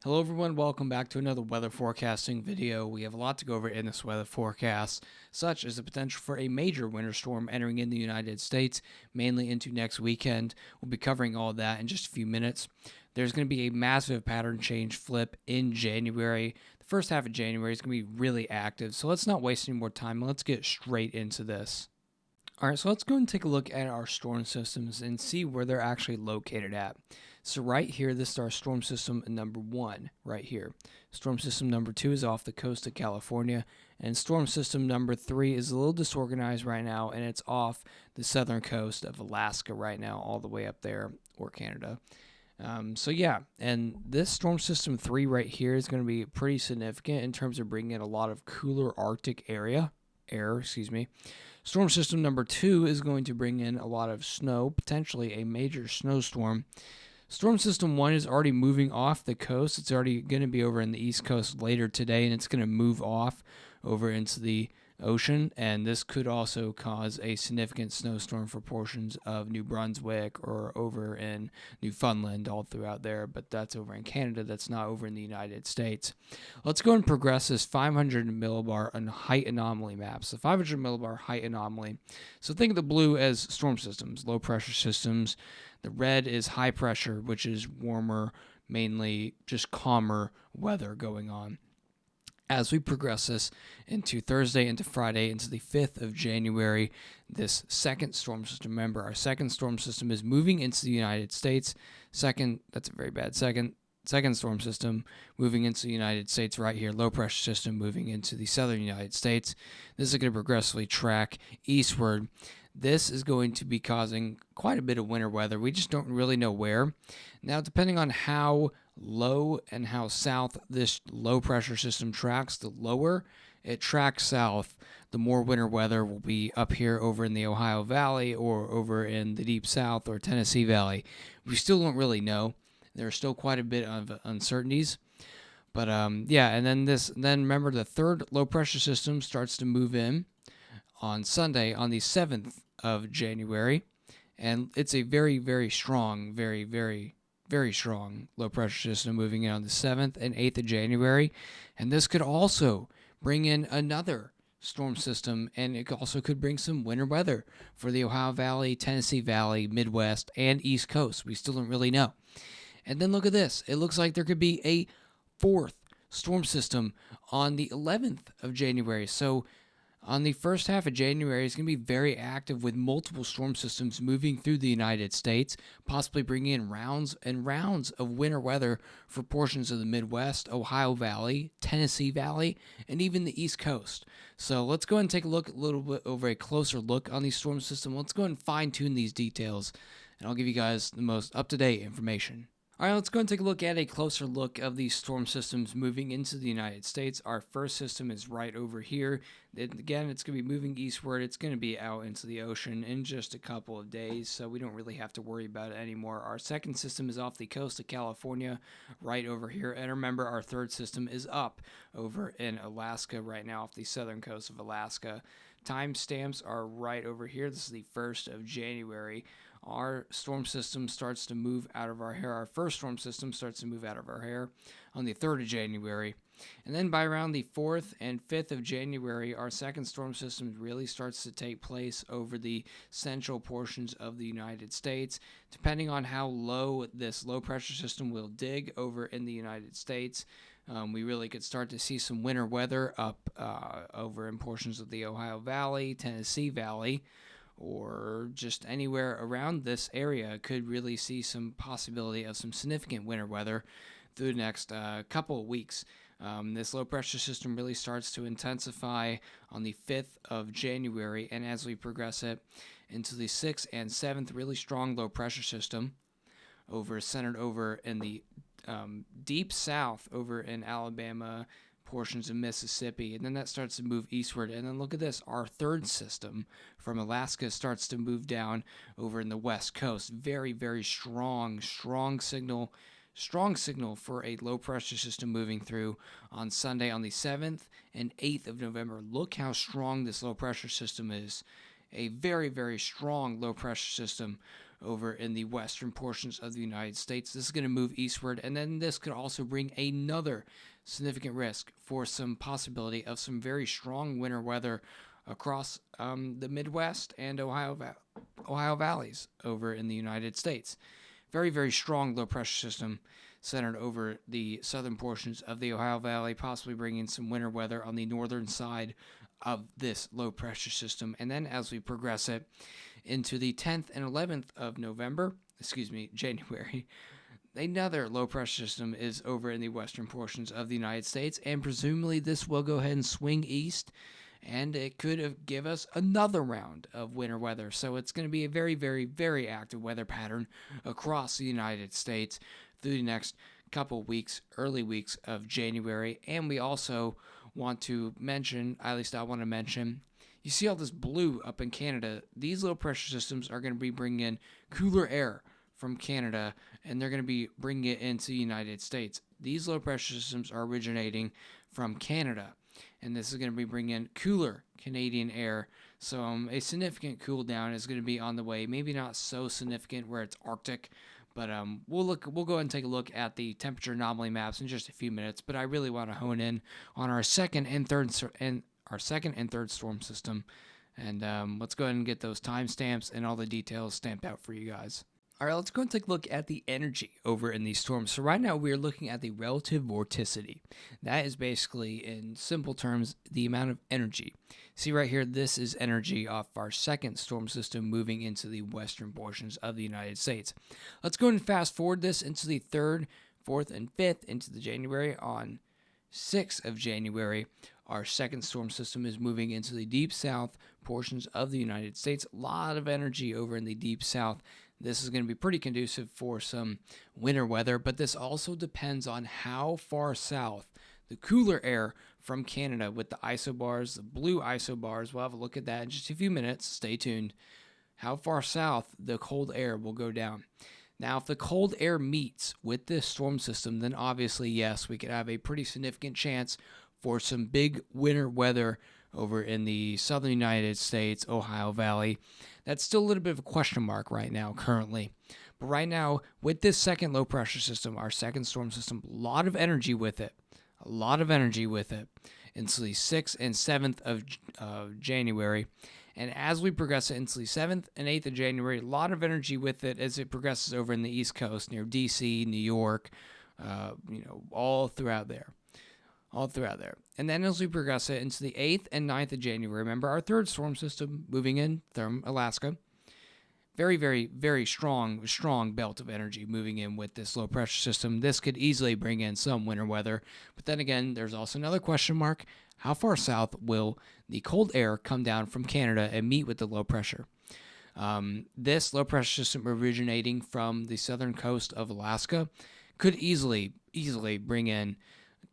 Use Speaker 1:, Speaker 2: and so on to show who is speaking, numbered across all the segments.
Speaker 1: Hello everyone, welcome back to another weather forecasting video. We have a lot to go over in this weather forecast, such as the potential for a major winter storm entering in the United States, mainly into next weekend. We'll be covering all of that in just a few minutes. There's going to be a massive pattern change flip in January. The first half of January is going to be really active, so let's not waste any more time. Let's get straight into this. All right, so let's go and take a look at our storm systems and see where they're actually located at. So right here, this is our storm system number 1 right here. Storm system number 2 is off the coast of California, and storm system number 3 is a little disorganized right now, and it's off the southern coast of Alaska right now, all the way up there, or Canada. So yeah, and this storm system 3 right here is going to be pretty significant in terms of bringing in a lot of cooler Arctic air. Storm system number 2 is going to bring in a lot of snow, potentially a major snowstorm. Storm system 1 is already moving off the coast. It's already going to be over in the East Coast later today, and it's going to move off over into the ocean, and this could also cause a significant snowstorm for portions of New Brunswick or over in Newfoundland, all throughout there, but that's over in Canada. That's not over in the United States. Let's go and progress this 500 millibar height anomaly map. So 500 millibar height anomaly. So think of the blue as storm systems, low pressure systems. The red is high pressure, which is warmer, mainly just calmer weather going on. As we progress this into Thursday, into Friday, into the 5th of January, this second storm system, remember, our second storm system is moving into the United States. Second storm system moving into the United States right here, low pressure system moving into the southern United States. This is going to progressively track eastward. This is going to be causing quite a bit of winter weather. We just don't really know where. Now, depending on how low and how south this low pressure system tracks, the lower it tracks south, the more winter weather will be up here over in the Ohio Valley or over in the deep south or Tennessee Valley. We still don't really know. There's still quite a bit of uncertainties. But yeah, and then remember the third low pressure system starts to move in on Sunday on the 7th of January, and it's a very, very strong, very strong low pressure system moving in on the 7th and 8th of January, and this could also bring in another storm system, and it also could bring some winter weather for the Ohio Valley, Tennessee Valley, Midwest, and East Coast. We still don't really know. And then look at this. It looks like there could be a fourth storm system on the 11th of January. So on the first half of January, it's going to be very active with multiple storm systems moving through the United States, possibly bringing in rounds and rounds of winter weather for portions of the Midwest, Ohio Valley, Tennessee Valley, and even the East Coast. So let's go ahead and take a little bit over a closer look on these storm systems. Let's go ahead and fine-tune these details, and I'll give you guys the most up-to-date information. All right, let's go and take a look at a closer look of these storm systems moving into the United States. Our first system is right over here. Again, it's going to be moving eastward. It's going to be out into the ocean in just a couple of days, so we don't really have to worry about it anymore. Our second system is off the coast of California, right over here. And remember, our third system is up over in Alaska right now, off the southern coast of Alaska. Timestamps are right over here. This is the 1st of January. Our storm system starts to move out of our hair. Our first storm system starts to move out of our hair on the 3rd of January. And then by around the 4th and 5th of January, our second storm system really starts to take place over the central portions of the United States. Depending on how low this low pressure system will dig over in the United States, we really could start to see some winter weather up over in portions of the Ohio Valley, Tennessee Valley, or just anywhere around this area could really see some possibility of some significant winter weather through the next couple of weeks. This low pressure system really starts to intensify on the 5th of January, and as we progress it into the 6th and 7th, really strong low pressure system centered over in the deep south over in Alabama, portions of Mississippi, and then that starts to move eastward. And then look at this, our third system from Alaska starts to move down over in the west coast. Very, very strong signal for a low pressure system moving through on Sunday on the 7th and 8th of November. Look how strong this low pressure system is. A very, very strong low pressure system over in the western portions of the United States. This is going to move eastward, and then this could also bring another significant risk for some possibility of some very strong winter weather across the Midwest and Ohio valleys over in the United States. Very, very strong low pressure system centered over the southern portions of the Ohio Valley, possibly bringing some winter weather on the northern side of this low pressure system. And then as we progress it into the 10th and 11th of January, another low pressure system is over in the western portions of the United States, and presumably this will go ahead and swing east, and it could give us another round of winter weather. So it's going to be a very, very, very active weather pattern across the United States through the next couple weeks, early weeks of January. And we also want to mention, at least I want to mention, you see all this blue up in Canada. These low pressure systems are going to be bringing in cooler air from Canada, and they're going to be bringing it into the United States. These low pressure systems are originating from Canada, and this is going to be bringing in cooler Canadian air. So a significant cool down is going to be on the way. Maybe not so significant where it's Arctic, but we'll go ahead and take a look at the temperature anomaly maps in just a few minutes. But I really want to hone in on our second and third storm system, and let's go ahead and get those timestamps and all the details stamped out for you guys. All right, let's go and take a look at the energy over in these storms. So right now we are looking at the relative vorticity. That is basically, in simple terms, the amount of energy. See right here, this is energy off our second storm system moving into the western portions of the United States. Let's go and fast forward this into the 3rd, 4th, and 5th into the January. On 6th of January, our second storm system is moving into the deep south portions of the United States. A lot of energy over in the deep south. This is going to be pretty conducive for some winter weather, but this also depends on how far south the cooler air from Canada with the isobars, the blue isobars, we'll have a look at that in just a few minutes. Stay tuned. How far south the cold air will go down. Now, if the cold air meets with this storm system, then obviously, yes, we could have a pretty significant chance for some big winter weather over in the southern United States, Ohio Valley. That's still a little bit of a question mark right now, currently. But right now, with this second low pressure system, our second storm system, a lot of energy with it. Until the 6th and 7th of January. And as we progress into the 7th and 8th of January, a lot of energy with it as it progresses over in the East Coast near D.C., New York, all throughout there. And then as we progress it into the 8th and 9th of January, remember our third storm system moving in from Alaska. Very, very, very strong belt of energy moving in with this low pressure system. This could easily bring in some winter weather. But then again, there's also another question mark. How far south will the cold air come down from Canada and meet with the low pressure? This low pressure system originating from the southern coast of Alaska could easily bring in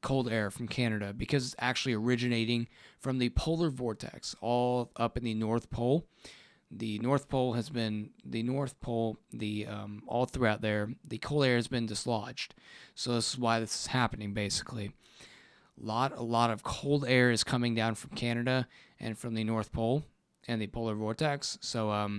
Speaker 1: cold air from Canada because it's actually originating from the polar vortex all up in the North Pole. The North Pole all throughout there, the cold air has been dislodged. So this is why this is happening, basically. A lot of cold air is coming down from Canada and from the North Pole and the polar vortex. So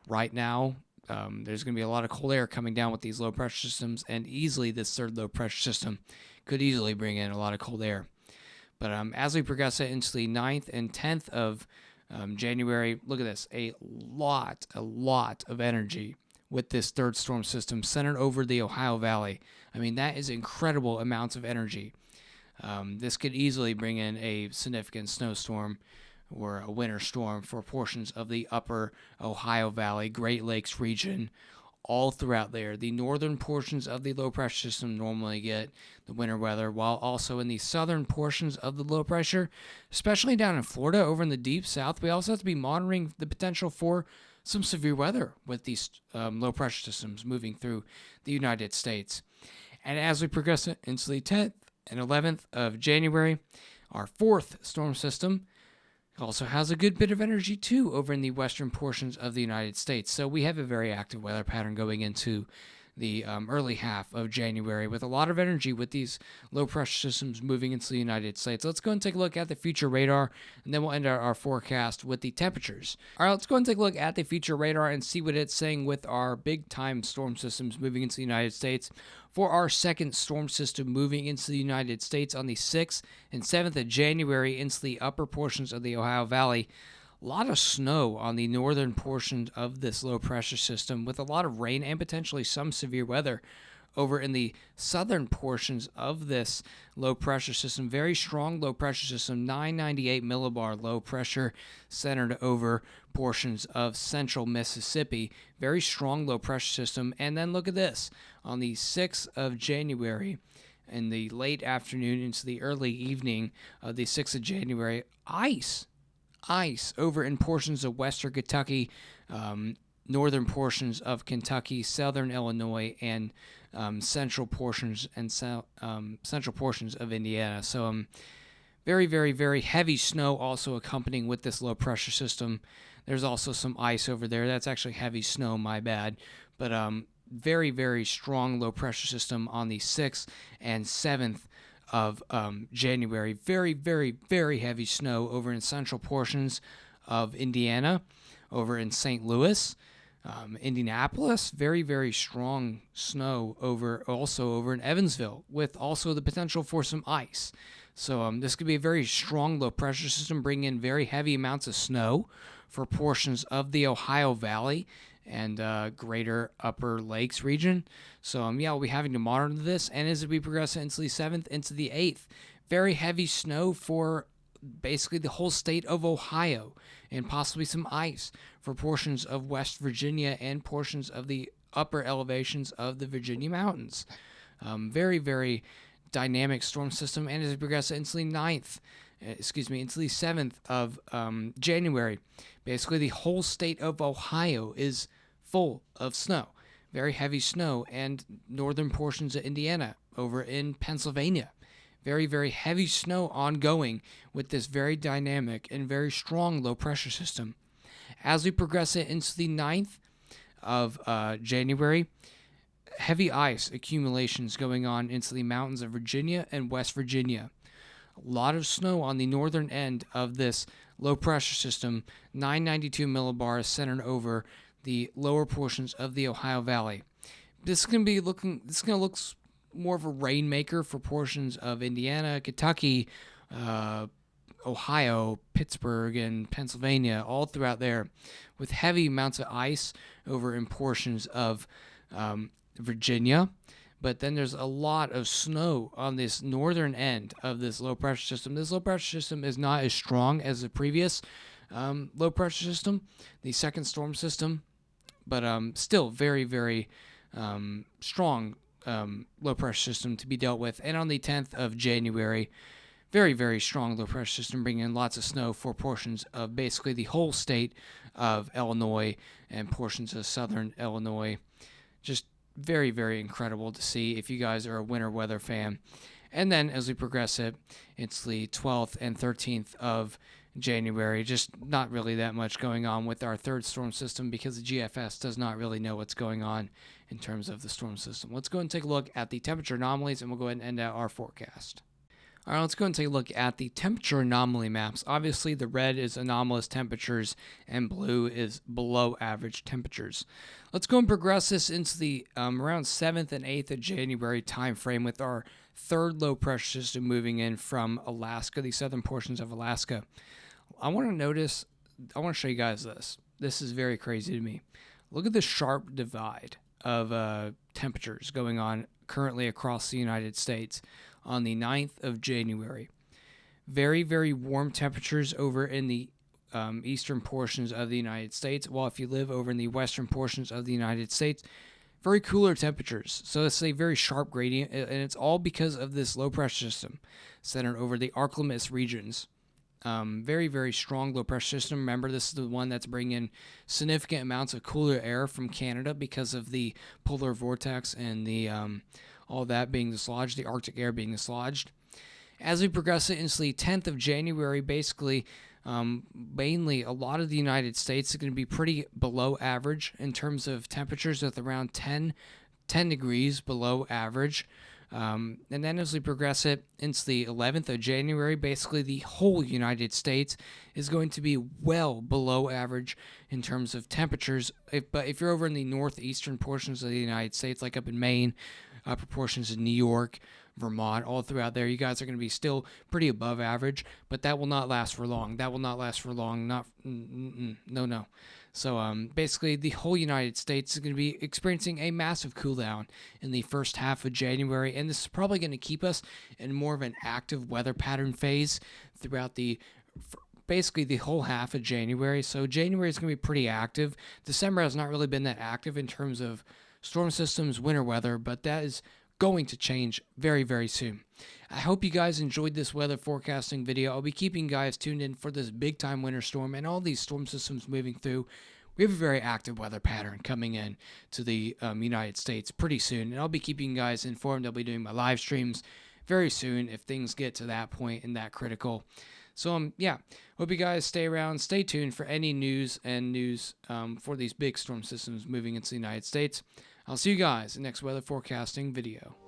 Speaker 1: right now, there's going to be a lot of cold air coming down with these low pressure systems, and easily this third low pressure system could easily bring in a lot of cold air. But as we progress it into the 9th and 10th of January, look at this, a lot of energy with this third storm system centered over the Ohio Valley. I mean, that is incredible amounts of energy. This could easily bring in a significant snowstorm or a winter storm for portions of the upper Ohio Valley, Great Lakes region, all throughout there. The northern portions of the low pressure system normally get the winter weather, while also in the southern portions of the low pressure, especially down in Florida, over in the deep south, we also have to be monitoring the potential for some severe weather with these low pressure systems moving through the United States. And as we progress into the 10th and 11th of January, our fourth storm system also has a good bit of energy too over in the western portions of the United States. So we have a very active weather pattern going into the early half of January with a lot of energy with these low pressure systems moving into the United States. Let's go and take a look at the future radar, and then we'll end our forecast with the temperatures. All right, let's go and take a look at the future radar and see what it's saying with our big time storm systems moving into the United States. For our second storm system moving into the United States on the 6th and 7th of January into the upper portions of the Ohio Valley. A lot of snow on the northern portion of this low pressure system with a lot of rain and potentially some severe weather over in the southern portions of this low pressure system. Very strong low pressure system, 998 millibar low pressure centered over portions of central Mississippi. Very strong low pressure system. And then look at this. On the 6th of January, in the late afternoon into the early evening of the 6th of January, ice over in portions of western Kentucky, northern portions of Kentucky, southern Illinois, and central portions of Indiana. So very, very, very heavy snow also accompanying with this low pressure system. There's also some ice over there. That's actually heavy snow, my bad. But very, very strong low pressure system on the 6th and 7th of January. Very, very, very heavy snow over in central portions of Indiana, over in St. Louis, Indianapolis. Very, very strong snow also over in Evansville, with also the potential for some ice. So this could be a very strong low pressure system, bringing in very heavy amounts of snow for portions of the Ohio Valley and greater upper lakes region. So we'll be having to monitor this. And as we progress into the 7th, into the 8th, very heavy snow for basically the whole state of Ohio, and possibly some ice for portions of West Virginia and portions of the upper elevations of the Virginia mountains. Very, very dynamic storm system. And as we progress into the 7th of January, basically the whole state of Ohio is full of snow, very heavy snow, and northern portions of Indiana, over in Pennsylvania. Very, very heavy snow ongoing with this very dynamic and very strong low pressure system. As we progress into the 9th of January, heavy ice accumulations going on into the mountains of Virginia and West Virginia. A lot of snow on the northern end of this low pressure system, 992 millibars centered over the lower portions of the Ohio Valley. This is going to look more of a rainmaker for portions of Indiana, Kentucky, Ohio, Pittsburgh, and Pennsylvania, all throughout there, with heavy amounts of ice over in portions of Virginia. But then there's a lot of snow on this northern end of this low pressure system. This low pressure system is not as strong as the previous low pressure system, the second storm system, but still very, very strong low pressure system to be dealt with. And on the 10th of January, very, very strong low pressure system, bringing in lots of snow for portions of basically the whole state of Illinois and portions of southern Illinois. Just very, very incredible to see if you guys are a winter weather fan. And then as we progress it's the 12th and 13th of January. Just not really that much going on with our third storm system because the GFS does not really know what's going on in terms of the storm system. Let's go and take a look at the temperature anomalies, and we'll go ahead and end out our forecast. All right, let's go and take a look at the temperature anomaly maps. Obviously, the red is anomalous temperatures and blue is below average temperatures. Let's go and progress this into the around 7th and 8th of January time frame with our third low pressure system moving in from Alaska, the southern portions of Alaska. I want to show you guys this. This is very crazy to me. Look at the sharp divide of temperatures going on currently across the United States on the 9th of January. Very, very warm temperatures over in the eastern portions of the United States, while if you live over in the western portions of the United States, very cooler temperatures. So it's a very sharp gradient, and it's all because of this low pressure system centered over the Arclimus regions. Very, very strong low pressure system. Remember, this is the one that's bringing in significant amounts of cooler air from Canada because of the polar vortex and the all that being dislodged, the Arctic air being dislodged. As we progress into the 10th of January, basically, mainly a lot of the United States is going to be pretty below average in terms of temperatures, with around 10 10 degrees below average. And then as we progress it into the 11th of January, basically the whole United States is going to be well below average in terms of temperatures. But if you're over in the northeastern portions of the United States, like up in Maine, upper portions of New York, Vermont, all throughout there, you guys are going to be still pretty above average, but that will not last for long. That will not last for long. No. So basically, the whole United States is going to be experiencing a massive cool down in the first half of January, and this is probably going to keep us in more of an active weather pattern phase throughout basically the whole half of January. So January is going to be pretty active. December has not really been that active in terms of storm systems, winter weather, but that is going to change very, very soon. I hope you guys enjoyed this weather forecasting video. I'll be keeping you guys tuned in for this big time winter storm and all these storm systems moving through. We have a very active weather pattern coming in to the United States pretty soon, and I'll be keeping you guys informed. I'll be doing my live streams very soon if things get to that point and that critical. So yeah, hope you guys stay around, stay tuned for any news for these big storm systems moving into the United States. I'll see you guys in the next weather forecasting video.